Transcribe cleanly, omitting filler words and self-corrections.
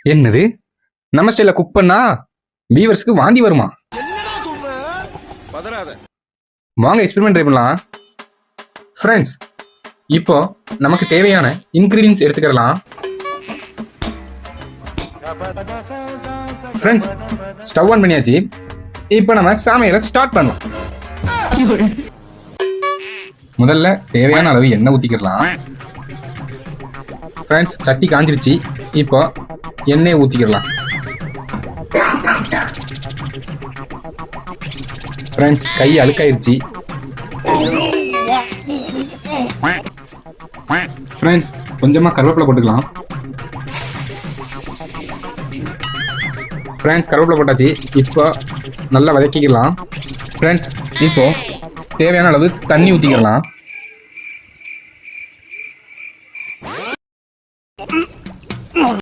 என்னது, நம்ம ஸ்டைல குக் பண்ணா வியூவர்ஸ்க்கு வாந்தி வருமா? வாங்க எக்ஸ்பெரிமெண்ட் ட்ரை பண்ணலாம். ஃப்ரெண்ட்ஸ், இப்போ நமக்கு தேவையான இன்கிரீடியன்ஸ் எடுத்துக்கலாம். ஃப்ரெண்ட்ஸ், ஸ்டவ் ஆன் பண்ணியாச்சு. இப்போ நம்ம சமையலை ஸ்டார்ட் பண்ணலாம். முதல்ல தேவையான அளவு எண்ணெய் ஊற்றிக்கலாம். ஃப்ரெண்ட்ஸ், சட்டி காஞ்சிருச்சு. இப்போ எண்ணெயை ஊற்றிக்கலாம். ஃப்ரெண்ட்ஸ், கை அழுக்காயிருச்சு. ஃப்ரெண்ட்ஸ், கொஞ்சமாக கருவேப்பிலை போட்டுக்கலாம். ஃப்ரெண்ட்ஸ், கருவேப்பிலை போட்டாச்சு. இப்போ நல்லா வதக்கிக்கலாம். ஃப்ரெண்ட்ஸ், இப்போ தேவையான அளவு தண்ணி ஊற்றிக்கலாம்.